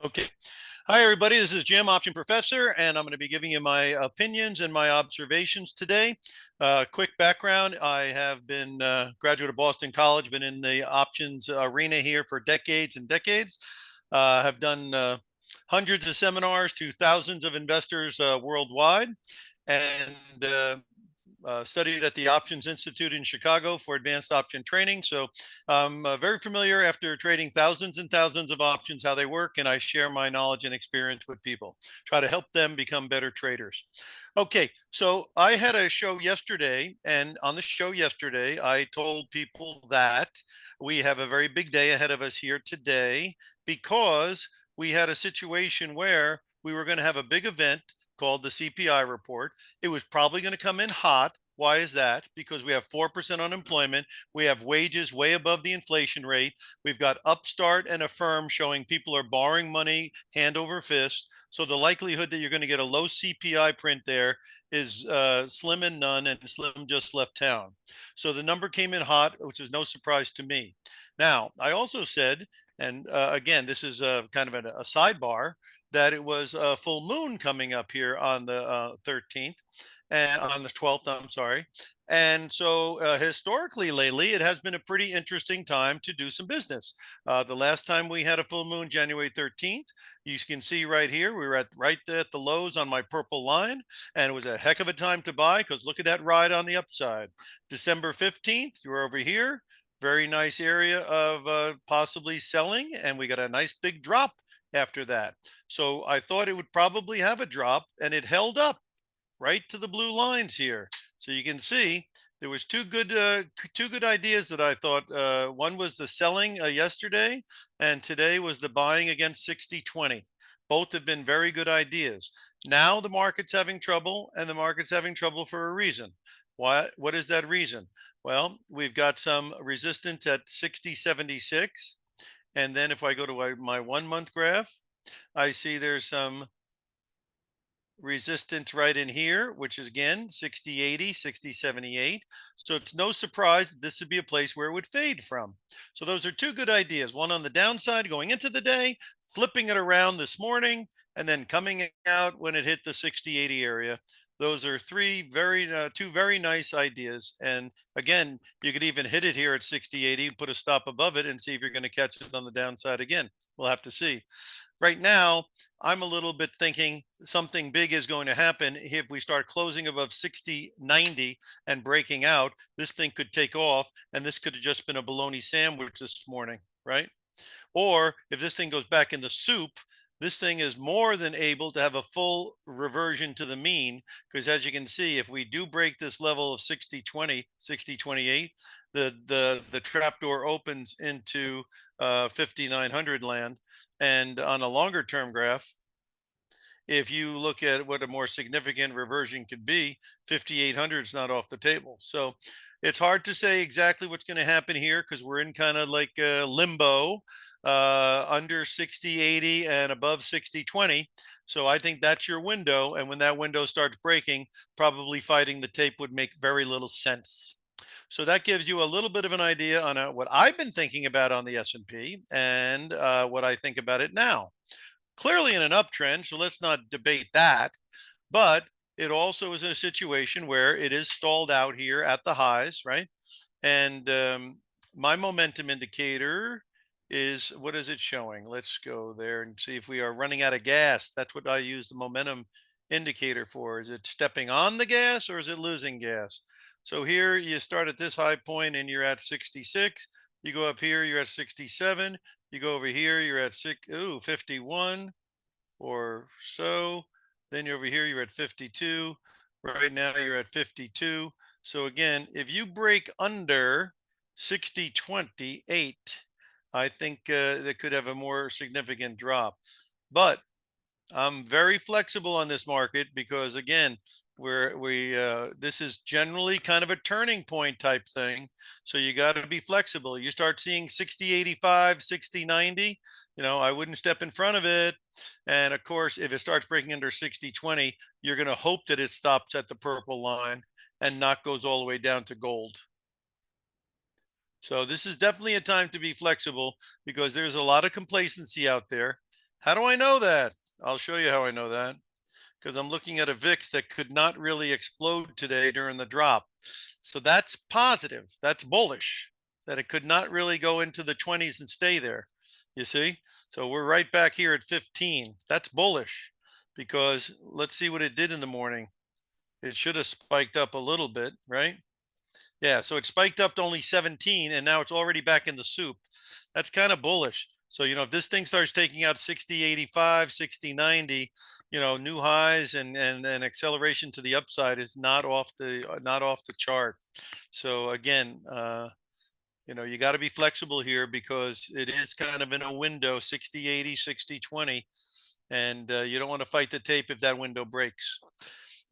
Okay. Hi, everybody. This is Jim, Option Professor, and I'm going to be giving you my opinions and my observations today. Quick background. I have been graduate of Boston College, been in the options arena here for decades and decades. Have done hundreds of seminars to thousands of investors worldwide, and studied at the Options Institute in Chicago for advanced option training. So I'm very familiar after trading thousands and thousands of options, how they work, and I share my knowledge and experience with people, try to help them become better traders. Okay, so I had a show yesterday, and on the show yesterday, I told people that we have a very big day ahead of us here today because we had a situation where we were going to have a big event called the CPI report. It was probably going to come in hot. Why is that? Because we have 4% unemployment. We have wages way above the inflation rate. We've got Upstart and Affirm showing people are borrowing money hand over fist. So the likelihood that you're going to get a low CPI print there is slim and none, and Slim just left town. So the number came in hot, which is no surprise to me. Now, I also said, and again, this is kind of a sidebar, that it was a full moon coming up here on the 13th and on the 12th, I'm sorry. And so historically lately, it has been a pretty interesting time to do some business. The last time we had a full moon, January 13th, you can see right here, we were right at the lows on my purple line, and it was a heck of a time to buy because look at that ride on the upside. December 15th, you were over here, very nice area of possibly selling, and we got a nice big drop after that. So I thought it would probably have a drop, and it held up right to the blue lines here. So you can see there was two good ideas that I thought. One was the selling yesterday, and today was the buying against 60-20. Both have been very good ideas. Now the market's having trouble, and the market's having trouble for a reason. What is that reason? Well, we've got some resistance at 60.76. And then if I go to my 1 month graph, I see there's some resistance right in here, which is again 60.80, 60.78. So it's no surprise that this would be a place where it would fade from. So those are two good ideas. One on the downside going into the day, flipping it around this morning, and then coming out when it hit the 60.80 area. Those are two very nice ideas. And again, you could even hit it here at 60.80, put a stop above it and see if you're going to catch it on the downside again. We'll have to see. Right now, I'm a little bit thinking something big is going to happen. If we start closing above 60.90 and breaking out, this thing could take off, and this could have just been a bologna sandwich this morning, right? Or if this thing goes back in the soup, this thing is more than able to have a full reversion to the mean, because as you can see, if we do break this level of 60.20, 60.28, the trapdoor opens into 5,900 land. And on a longer term graph, if you look at what a more significant reversion could be, 5,800 is not off the table. So it's hard to say exactly what's going to happen here because we're in kind of like limbo under 60.80 and above 60.20. So I think that's your window. And when that window starts breaking, probably fighting the tape would make very little sense. So that gives you a little bit of an idea on what I've been thinking about on the S&P and what I think about it now. Clearly in an uptrend, so let's not debate that. But it also is in a situation where it is stalled out here at the highs, right? And my momentum indicator is, what is it showing? Let's go there and see if we are running out of gas. That's what I use the momentum indicator for. Is it stepping on the gas or is it losing gas? So here you start at this high point and you're at 66. You go up here, you're at 67. You go over here, you're at 51 or so. Then you're over here, you're at 52. Right now you're at 52. So again, if you break under 60.28, I think that could have a more significant drop. But I'm very flexible on this market because again, this is generally kind of a turning point type thing. So you got to be flexible. You start seeing 60.85, 60.90, I wouldn't step in front of it. And of course, if it starts breaking under 60.20, you're going to hope that it stops at the purple line and not goes all the way down to gold. So this is definitely a time to be flexible because there's a lot of complacency out there. How do I know that? I'll show you how I know that, because I'm looking at a VIX that could not really explode today during the drop. So that's positive. That's bullish, that it could not really go into the 20s and stay there. You see? So we're right back here at 15. That's bullish, because let's see what it did in the morning. It should have spiked up a little bit, right? Yeah, so it spiked up to only 17 and now it's already back in the soup. That's kind of bullish. So, if this thing starts taking out 60, 85, 60, 90, new highs and acceleration to the upside is not off the chart. So again, you got to be flexible here, because it is kind of in a window, 60, 80, 60, 20, and you don't want to fight the tape if that window breaks.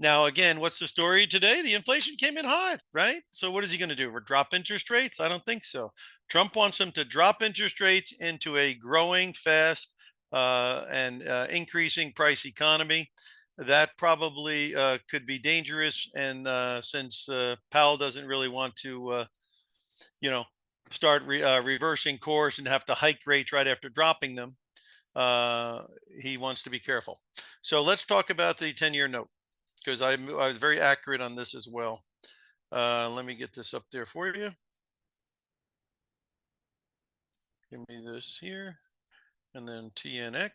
Now, again, what's the story today? The inflation came in hot, right? So what is he going to do? Drop interest rates? I don't think so. Trump wants him to drop interest rates into a growing, fast, and increasing price economy. That probably could be dangerous. And since Powell doesn't really want to, you know, start reversing course and have to hike rates right after dropping them, he wants to be careful. So let's talk about the 10-year note, because I was very accurate on this as well. Let me get this up there for you. Give me this here, and then TNX.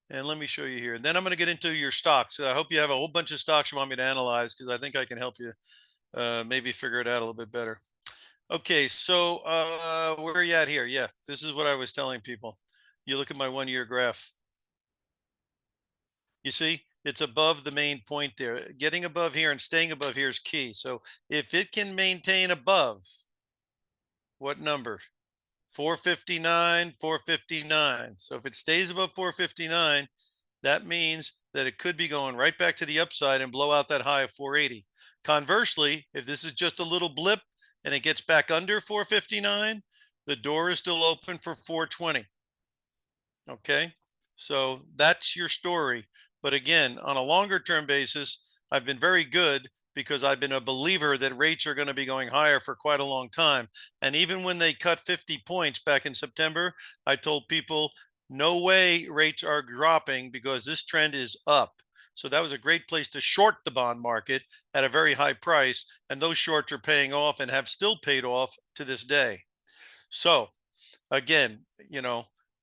And let me show you here. And then I'm going to get into your stocks. I hope you have a whole bunch of stocks you want me to analyze, because I think I can help you maybe figure it out a little bit better. Okay, so where are you at here? Yeah, this is what I was telling people. You look at my 1-year graph. You see, it's above the main point there. Getting above here and staying above here is key. So if it can maintain above, what number? 459, 459. So if it stays above 459, that means that it could be going right back to the upside and blow out that high of 480. Conversely, if this is just a little blip and it gets back under 459, the door is still open for 420. Okay, so that's your story. But again, on a longer term basis, I've been very good, because I've been a believer that rates are going to be going higher for quite a long time. And even when they cut 50 points back in September, I told people, no way rates are dropping, because this trend is up. So that was a great place to short the bond market at a very high price. And those shorts are paying off and have still paid off to this day. So again,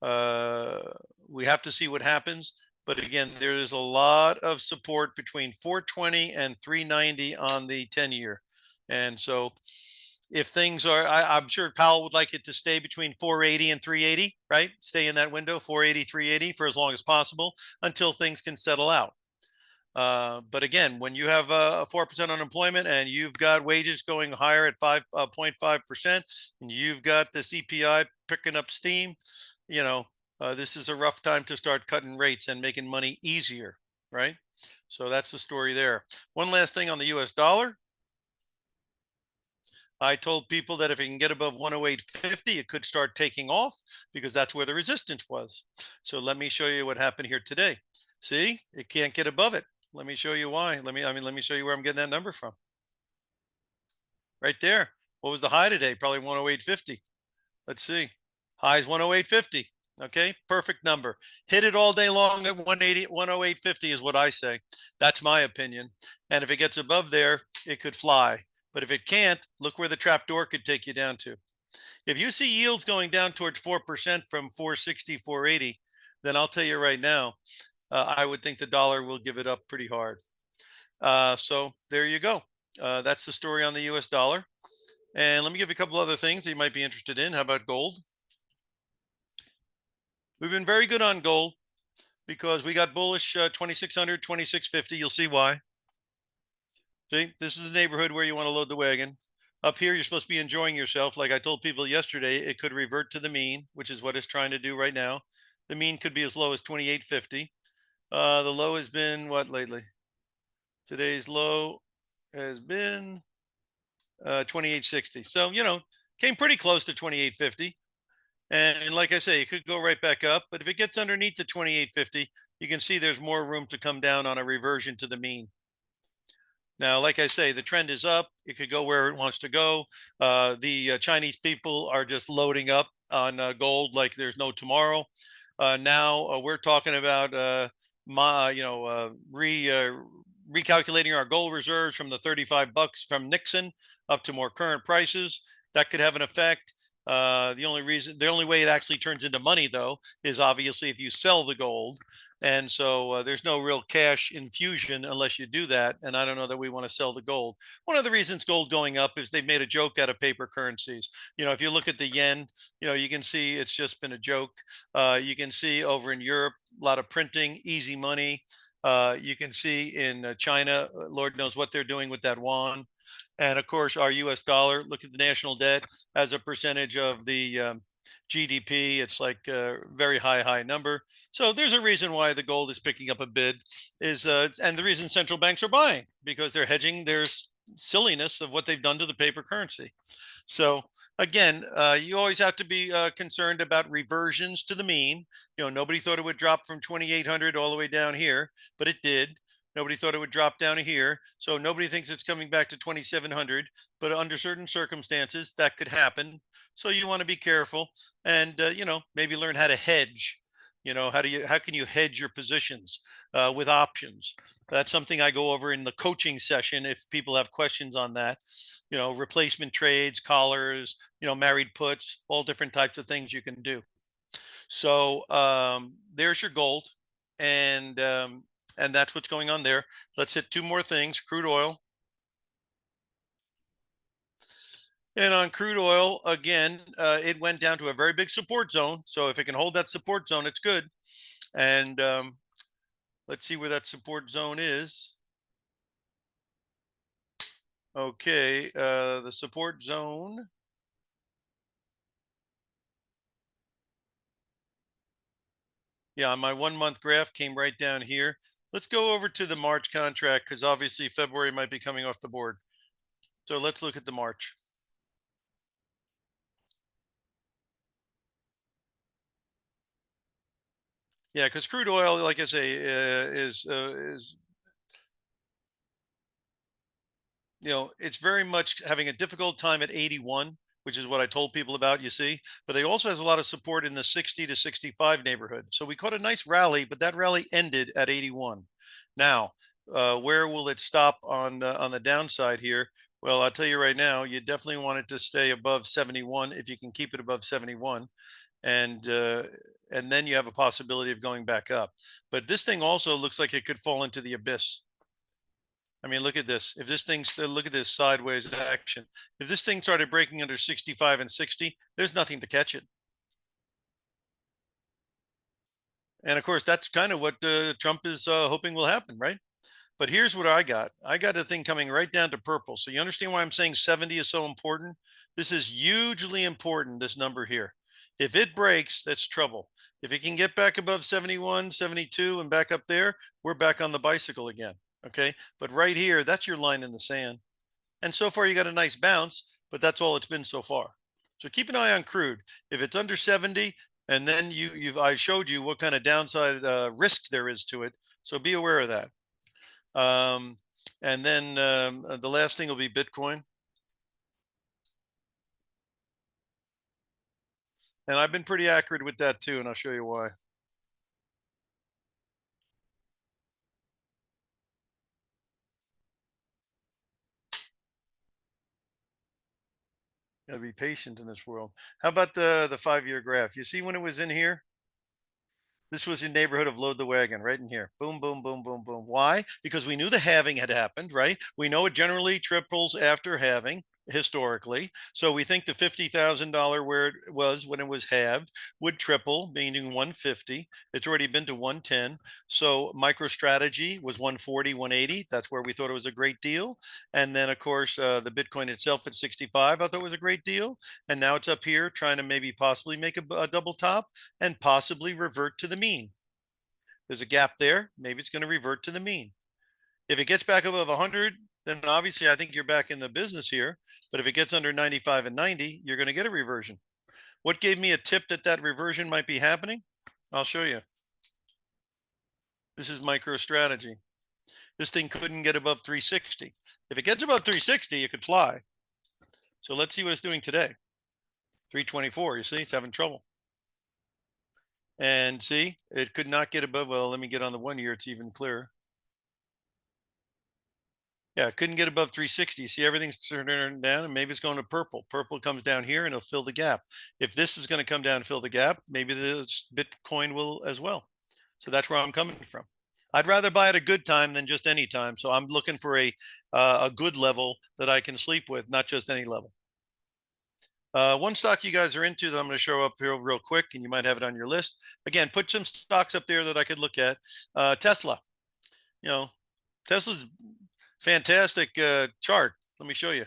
uh, we have to see what happens. But again, there is a lot of support between 420 and 390 on the 10-year. And so if things are, I'm sure Powell would like it to stay between 480 and 380, right? Stay in that window, 480, 380 for as long as possible, until things can settle out. But again, when you have a 4% unemployment and you've got wages going higher at 5.5%, and you've got the CPI picking up steam, this is a rough time to start cutting rates and making money easier, right? So that's the story there. One last thing on the US dollar. I told people that if it can get above 108.50, it could start taking off, because that's where the resistance was. So let me show you what happened here today. See, it can't get above it. Let me show you why. Let me show you where I'm getting that number from. Right there. What was the high today? Probably 108.50. Let's see. High is 108.50. Okay, perfect number. Hit it all day long at 180, 108.50 is what I say. That's my opinion. And if it gets above there, it could fly. But if it can't, look where the trap door could take you down to. If you see yields going down towards 4% from 460, 480, then I'll tell you right now, I would think the dollar will give it up pretty hard. So there you go. That's the story on the US dollar. And let me give you a couple other things that you might be interested in. How about gold? We've been very good on gold, because we got bullish 2,600, 2,650. You'll see why. See, this is the neighborhood where you want to load the wagon. Up here, you're supposed to be enjoying yourself. Like I told people yesterday, it could revert to the mean, which is what it's trying to do right now. The mean could be as low as 2850. The low has been what lately? Today's low has been 2860. So, came pretty close to 2850. And like I say, it could go right back up. But if it gets underneath the 2850, you can see there's more room to come down on a reversion to the mean. Now, like I say, the trend is up. It could go where it wants to go. The Chinese people are just loading up on gold like there's no tomorrow. Now we're talking about recalculating our gold reserves from the $35 from Nixon up to more current prices. That could have an effect. The only way it actually turns into money, though, is obviously if you sell the gold. And so there's no real cash infusion unless you do that. And I don't know that we want to sell the gold. One of the reasons gold going up is they've made a joke out of paper currencies. If you look at the yen, you can see it's just been a joke. You can see over in Europe, a lot of printing, easy money. You can see in China, Lord knows what they're doing with that yuan. And of course, our US dollar, look at the national debt as a percentage of the GDP. It's like a very high number. So there's a reason why the gold is picking up a bid and the reason central banks are buying, because they're hedging their silliness of what they've done to the paper currency. So again, you always have to be concerned about reversions to the mean. Nobody thought it would drop from 2,800 all the way down here, but it did. Nobody thought it would drop down to here. So nobody thinks it's coming back to 2,700, but under certain circumstances that could happen. So you want to be careful and, maybe learn how to hedge. How can you hedge your positions with options? That's something I go over in the coaching session if people have questions on that. Replacement trades, collars, married puts, all different types of things you can do. So there's your gold, and that's what's going on there. Let's hit two more things. Crude oil. And on crude oil, again, it went down to a very big support zone. So if it can hold that support zone, it's good. And let's see where that support zone is. Okay, the support zone. Yeah, my 1 month graph came right down here. Let's go over to the March contract because obviously February might be coming off the board. So let's look at the March. Yeah, because crude oil, like I say, is it's very much having a difficult time at 81, which is what I told people about, you see. But it also has a lot of support in the 60 to 65 neighborhood. So we caught a nice rally, but that rally ended at 81. Now, where will it stop on the downside here? Well, I'll tell you right now, you definitely want it to stay above 71 if you can keep it above 71. And then you have a possibility of going back up. But this thing also looks like it could fall into the abyss. I mean, look at this. If this thing's look at this sideways action. If this thing started breaking under 65 and 60, there's nothing to catch it. And of course, that's kind of what Trump is hoping will happen, right? But here's what I got. I got a thing coming right down to purple. So you understand why I'm saying 70 is so important? This is hugely important, this number here. If it breaks, that's trouble. If it can get back above 71, 72 and back up there, we're back on the bicycle again. Okay. But right here, that's your line in the sand. And so far you got a nice bounce, but that's all it's been so far. So keep an eye on crude. If it's under 70, and then I showed you what kind of downside risk there is to it. So be aware of that. And then the last thing will be Bitcoin. And I've been pretty accurate with that too, and I'll show you why. Gotta be patient in this world. How about the 5-year graph? You see when it was in here? This was in neighborhood of load the wagon right in here. Boom, boom, boom, boom, boom. Why? Because we knew the halving had happened, right? We know it generally triples after halving historically. So we think the $50,000 where it was when it was halved would triple, meaning 150. It's already been to 110. So MicroStrategy was 140, 180. That's where we thought it was a great deal. And then of course the Bitcoin itself at 65, I thought it was a great deal. And now it's up here trying to maybe possibly make a double top and possibly revert to the mean. There's a gap there. Maybe it's going to revert to the mean. If it gets back above 100, then obviously I think you're back in the business here. But if it gets under 95 and 90, you're going to get a reversion. What gave me a tip that reversion might be happening? I'll show you. This is MicroStrategy. This thing couldn't get above 360. If it gets above 360, it could fly. So let's see what it's doing today. 324, you see, it's having trouble. And see, it could not get above, well, let me get on the 1 year, it's even clearer. Yeah, couldn't get above 360. See, everything's turning down, and maybe it's going to purple. Purple comes down here and it'll fill the gap. If this is going to come down and fill the gap, maybe the Bitcoin will as well. So that's where I'm coming from. I'd rather buy at a good time than just any time. So I'm looking for a good level that I can sleep with, not just any level. One stock you guys are into that I'm going to show up here real quick, and you might have it on your list. Again, put some stocks up there that I could look at. Tesla. You know, Tesla's fantastic chart. Let me show you.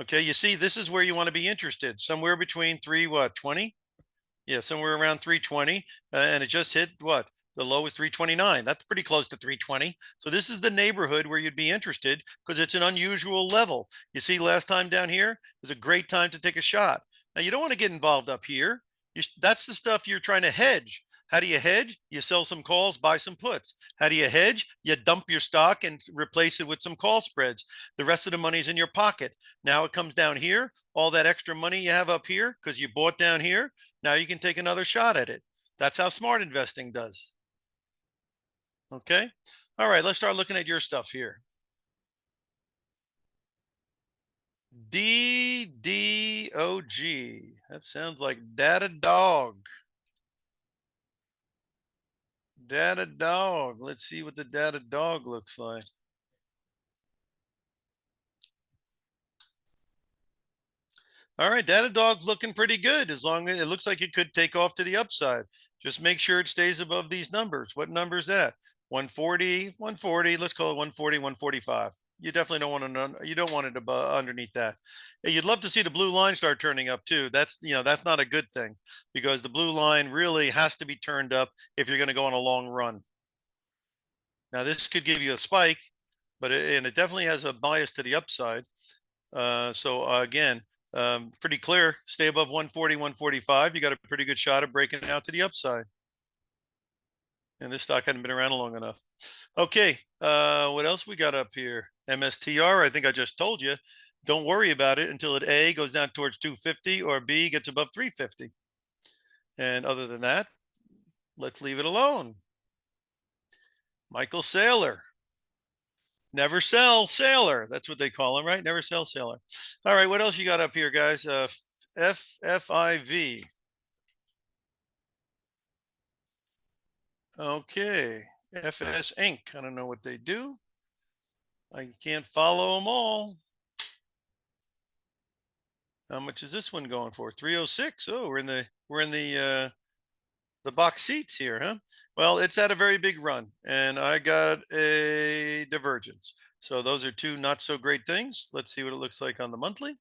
Okay, you see, this is where you want to be interested. Somewhere between 20? Yeah, somewhere around 320, and it just hit what? The low is 329. That's pretty close to 320. So this is the neighborhood where you'd be interested because it's an unusual level. You see, last time down here was a great time to take a shot. Now you don't want to get involved up here. That's the stuff you're trying to hedge. How do you hedge? You sell some calls, buy some puts. How do you hedge? You dump your stock and replace it with some call spreads. The rest of the money's in your pocket. Now it comes down here. All that extra money you have up here because you bought down here, now you can take another shot at it. That's how smart investing does. Okay. All right. Let's start looking at your stuff here. DDOG. That sounds like Data Dog. Data Dog. Let's see what the Data Dog looks like. All right, Datadog's looking pretty good as long as it looks like it could take off to the upside. Just make sure it stays above these numbers. What number is that? 140, 140. Let's call it 140, 145. You definitely don't want to know. You don't want it above, underneath that. You'd love to see the blue line start turning up too. That's not a good thing because the blue line really has to be turned up if you're going to go on a long run. Now this could give you a spike, but it definitely has a bias to the upside. Again, pretty clear. Stay above 140, 145. You got a pretty good shot of breaking out to the upside. And this stock hadn't been around long enough. Okay, what else we got up here? MSTR, I think I just told you. Don't worry about it until it A goes down towards 250 or B gets above 350. And other than that, let's leave it alone. Michael Saylor. Never sell Sailor. That's what they call him, right? Never sell Sailor. All right, what else you got up here, guys? FFIV. Okay, FS Inc. I don't know what they do. I can't follow them all. How much is this one going for? 306. Oh, we're in the box seats here, huh? Well, it's had a very big run, and I got a divergence. So those are two not so great things. Let's see what it looks like on the monthly.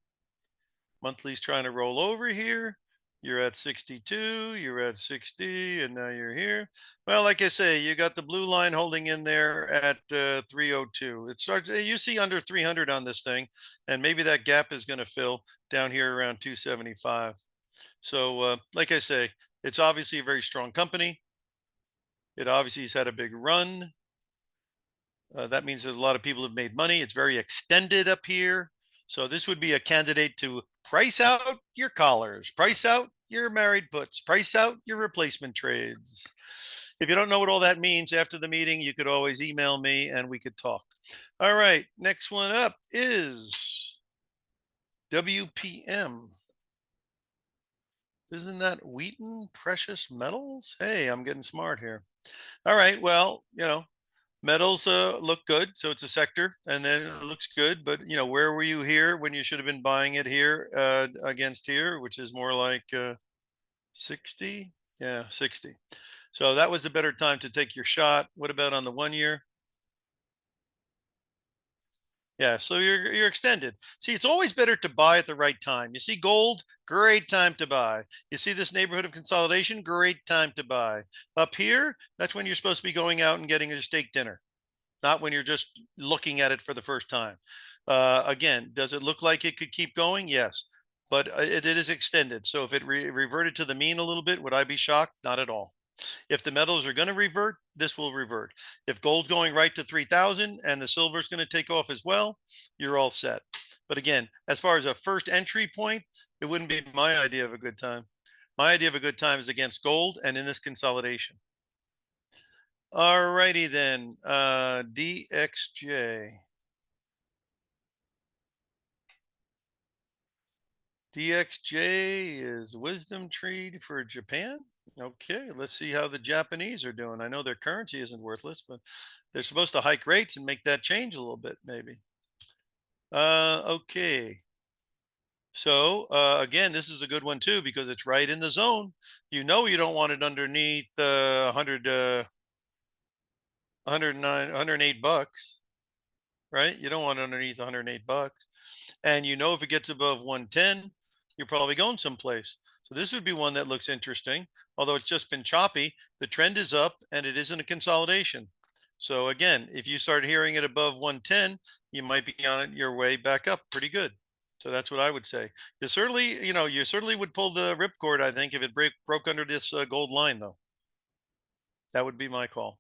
Monthly's trying to roll over here. You're at 62, you're at 60, and now you're here. Well, like I say, you got the blue line holding in there at 302. It starts, you see under 300 on this thing, and maybe that gap is going to fill down here around 275. So, like I say, it's obviously a very strong company. It obviously has had a big run. That means there's a lot of people have made money. It's very extended up here. So this would be a candidate to price out your collars, price out your married puts, price out your replacement trades. If you don't know what all that means after the meeting, you could always email me and we could talk. All right, next one up is WPM. Isn't that Wheaton Precious Metals? Hey, I'm getting smart here. All right, well, metals look good, so it's a sector, and then it looks good. But where were you here when you should have been buying it here against here, which is more like 60? Yeah, 60. So that was the better time to take your shot. What about on the 1 year? Yeah, so you're extended. See, it's always better to buy at the right time. You see gold, great time to buy. You see this neighborhood of consolidation, great time to buy. Up here, that's when you're supposed to be going out and getting a steak dinner, not when you're just looking at it for the first time. Again, does it look like it could keep going? Yes, but it is extended. So if it reverted to the mean a little bit, would I be shocked? Not at all. If the metals are going to revert, this will revert. If gold's going right to 3,000 and the silver's going to take off as well, you're all set. But again, as far as a first entry point, it wouldn't be my idea of a good time. My idea of a good time is against gold and in this consolidation. All righty then, DXJ. DXJ is wisdom tree for Japan. Okay, let's see how the Japanese are doing. I know their currency isn't worthless, but they're supposed to hike rates and make that change a little bit, maybe. Okay. So again, this is a good one too because it's right in the zone. You know you don't want it underneath 109, 108 bucks, right? You don't want it underneath 108 bucks. And you know if it gets above 110, you're probably going someplace. So this would be one that looks interesting. Although it's just been choppy, the trend is up and it isn't a consolidation. So again, if you start hearing it above 110, you might be on your way back up pretty good. So that's what I would say. You certainly would pull the ripcord, I think, if it broke under this gold line, though. That would be my call.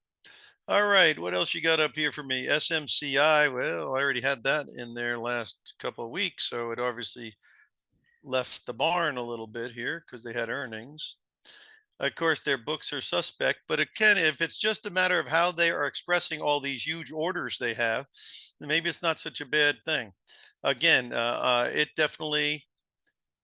All right, what else you got up here for me? SMCI, well, I already had that in there last couple of weeks, so it obviously left the barn a little bit here because they had earnings. Of course, their books are suspect, but again, if it's just a matter of how they are expressing all these huge orders they have, maybe it's not such a bad thing. Again, it definitely,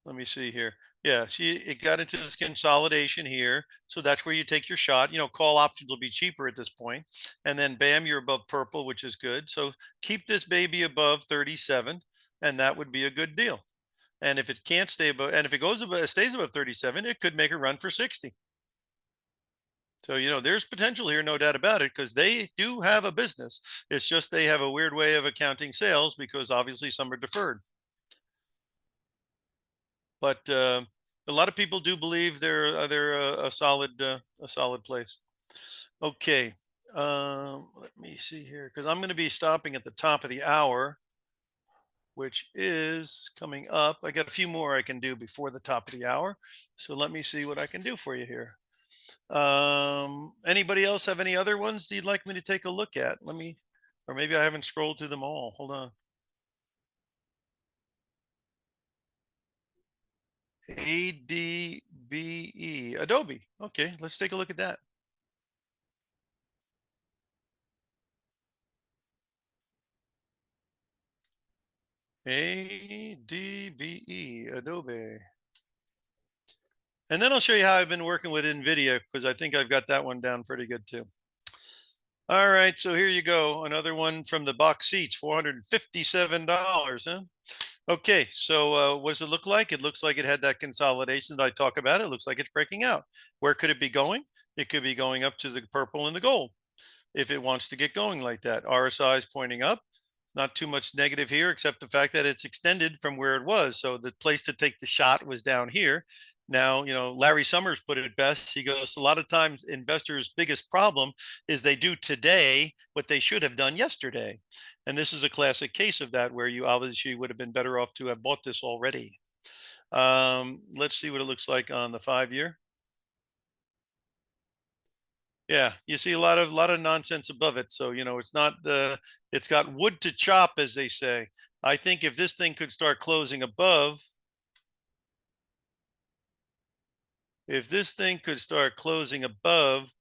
let me see here. Yeah, see, it got into this consolidation here. So that's where you take your shot. Call options will be cheaper at this point. And then bam, you're above purple, which is good. So keep this baby above 37, and that would be a good deal. And if it can't stay above, and if it stays above 37, it could make a run for 60. So, there's potential here, no doubt about it, because they do have a business. It's just they have a weird way of accounting sales because obviously some are deferred. But a lot of people do believe they're a solid place. Okay, let me see here because I'm going to be stopping at the top of the hour, which is coming up. I got a few more I can do before the top of the hour, so let me see what I can do for you here. Anybody else have any other ones you'd like me to take a look at? Or maybe I haven't scrolled through them all. Hold on. ADBE, Adobe. Okay, let's take a look at that. ADBE, Adobe. And then I'll show you how I've been working with NVIDIA because I think I've got that one down pretty good too. All right, so here you go. Another one from the box seats, $457, huh? Okay, so what does it look like? It looks like it had that consolidation that I talk about. It looks like it's breaking out. Where could it be going? It could be going up to the purple and the gold if it wants to get going like that. RSI is pointing up. Not too much negative here, except the fact that it's extended from where it was. So the place to take the shot was down here. Now, Larry Summers put it best. He goes, a lot of times investors' biggest problem is they do today what they should have done yesterday. And this is a classic case of that, where you obviously would have been better off to have bought this already. Let's see what it looks like on the 5-year. Yeah, you see a lot of nonsense above it. So it's not it's got wood to chop, as they say. I think if this thing could start closing above, if this thing could start closing above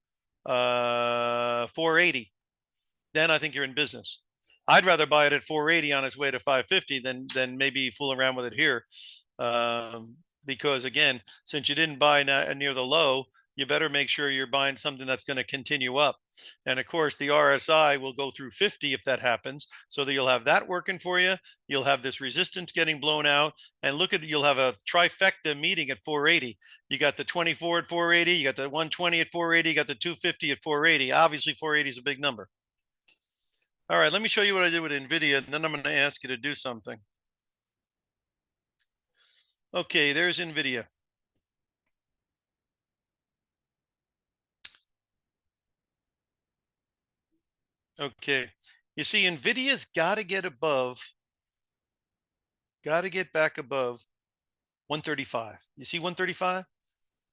480, then I think you're in business. I'd rather buy it at 480 on its way to 550 than maybe fool around with it here. Because again, since you didn't buy near the low, you better make sure you're buying something that's going to continue up. And of course, the RSI will go through 50 if that happens. So that you'll have that working for you. You'll have this resistance getting blown out. And you'll have a trifecta meeting at 480. You got the 24 at 480, you got the 120 at 480, you got the 250 at 480. Obviously, 480 is a big number. All right, let me show you what I did with NVIDIA, and then I'm going to ask you to do something. Okay, there's NVIDIA. Okay, you see, NVIDIA's got to get back above 135. You see 135?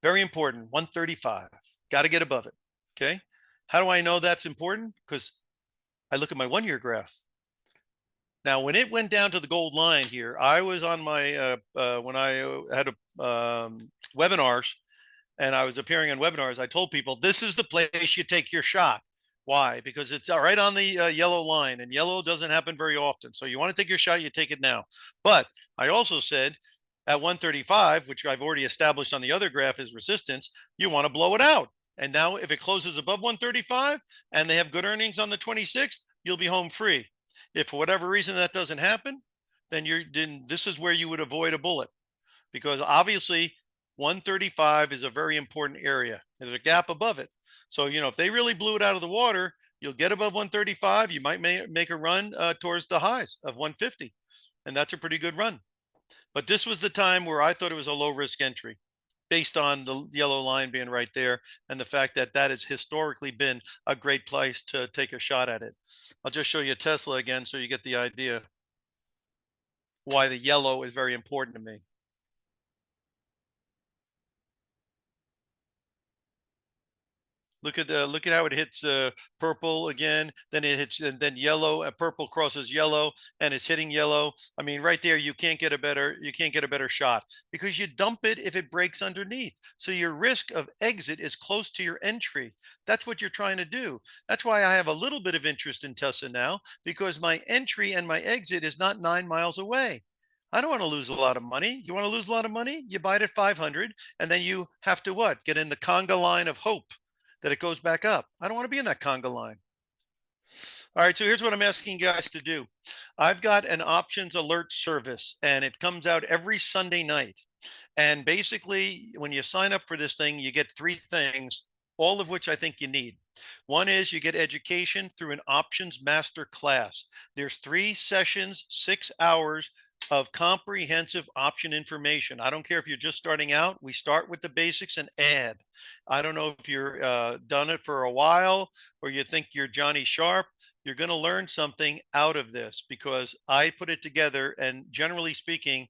Very important, 135. Got to get above it, okay? How do I know that's important? Because I look at my 1-year graph. Now, when it went down to the gold line here, I was on my, when I had webinars, and I was appearing on webinars, I told people this is the place you take your shot. Why? Because it's right on the yellow line, and yellow doesn't happen very often. So you want to take your shot, you take it now. But I also said at 135, which I've already established on the other graph is resistance, you want to blow it out. And now if it closes above 135 and they have good earnings on the 26th, you'll be home free. If for whatever reason that doesn't happen, then this is where you would avoid a bullet, because obviously 135 is a very important area. There's a gap above it. So, if they really blew it out of the water, you'll get above 135. You might make a run towards the highs of 150. And that's a pretty good run. But this was the time where I thought it was a low risk entry based on the yellow line being right there and the fact that that has historically been a great place to take a shot at it. I'll just show you Tesla again so you get the idea why the yellow is very important to me. Look at how it hits purple again, then it hits, and then yellow. Purple crosses yellow, and it's hitting yellow. I mean, right there, you can't get a better shot because you dump it if it breaks underneath. So your risk of exit is close to your entry. That's what you're trying to do. That's why I have a little bit of interest in Tesla now, because my entry and my exit is not 9 miles away. I don't want to lose a lot of money. You want to lose a lot of money? You buy it at 500, and then you have to what? Get in the conga line of hope that it goes back up. I don't want to be in that conga line. All right, so here's what I'm asking you guys to do. I've got an options alert service, and it comes out every Sunday night. And basically, when you sign up for this thing, you get three things, all of which I think you need. One is you get education through an options master class. There's 3 sessions, 6 hours of comprehensive option information. I don't care if you're just starting out. We start with the basics and add. I don't know if you're done it for a while or you think you're Johnny Sharp. You're going to learn something out of this because I put it together, and generally speaking,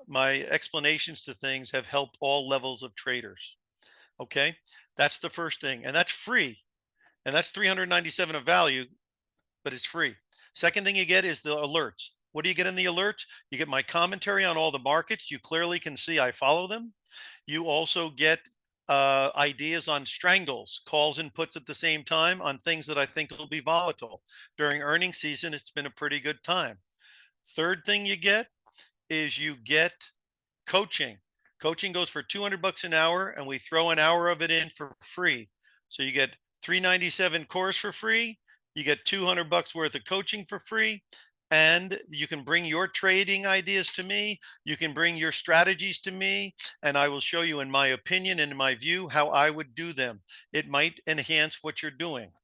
my explanations to things have helped all levels of traders. Okay, that's the first thing, and that's free, and that's 397 of value, but it's free. Second thing you get is the alerts. What do you get in the alerts? You get my commentary on all the markets. You clearly can see I follow them. You also get ideas on strangles, calls and puts at the same time on things that I think will be volatile. During earnings season, it's been a pretty good time. Third thing you get is you get coaching. Coaching goes for $200 an hour, and we throw an hour of it in for free. So you get 397 course for free. You get $200 worth of coaching for free. And you can bring your trading ideas to me. You can bring your strategies to me, and I will show you, in my opinion and in my view, how I would do them. It might enhance what you're doing.